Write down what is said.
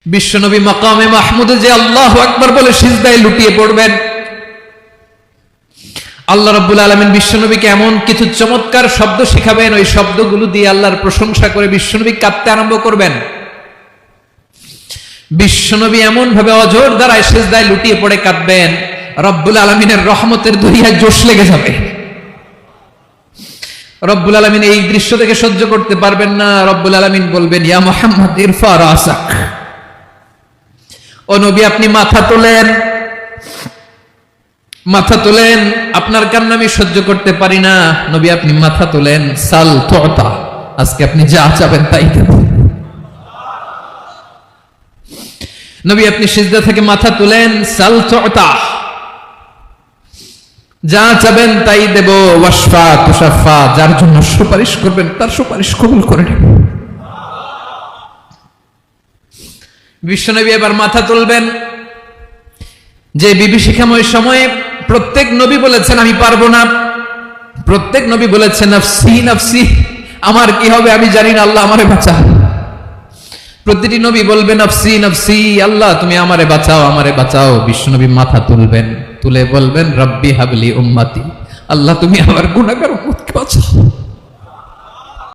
বিশ্বনবী মাকামে মাহমুদে যে আল্লাহু আকবার বলে সিজদায় লুটিয়ে পড়বেন, আল্লাহ রাব্বুল আলামিন বিশ্বনবীকে এমন কিছু চমৎকার শব্দ শিখাবেন, ওই শব্দগুলো দিয়ে আল্লাহর প্রশংসা করে বিশ্বনবী কাঁদতে আরম্ভ করবেন। বিশ্বনবী এমন ভাবে অজর দ্বারায় সিজদায় লুটিয়ে পড়ে কাঁদবেন, রব্বুল আলামিনের রহমতের দরিয়ায় জোশ লেগে যাবে। রব্বুল আলামিন এই দৃশ্য থেকে সহ্য করতে পারবেন না। রব্বুল আলামিন বলবেন, ইয়া মুহাম্মদ ইরফা রাসাক, ও নবী আপনি মাথা তোলেন, মাথা তোলেন, আপনার কান্না আমি সহ্য করতে পারি না। নবী আপনি মাথা তোলেন, সাল তুতা, আজকে আপনি যা চাবেন তাই দেব। নবী আপনি সিজদা থেকে মাথা তুলেন, সাল তুতা, যা চাবেন তাই দেব। ওয়াশফা তুশাফা, যার জন্য সুপারিশ করবেন তার সুপারিশ কবুল করে নেব। বিশ্বনবী এবার মাথা তুলবেন। যে বিভীষিকাময় সময়ে প্রত্যেক নবী বলেছেন আমি পারবো না, প্রত্যেক নবী বলেছেন নাফসি নাফসি, আমার কি হবে আমি জানি না, আল্লাহ আমারে বাঁচাও। প্রতিটি নবী বলবে নাফসি নাফসি, আল্লাহ তুমি আমারে বাঁচাও আমারে বাঁচাও। বিশ্বনবী মাথা তুলবেন, তুলে বলবেন রব্বি হাবলি উম্মতি, আল্লাহ তুমি আমার গুনাহগার উম্মতকে বাঁচাও।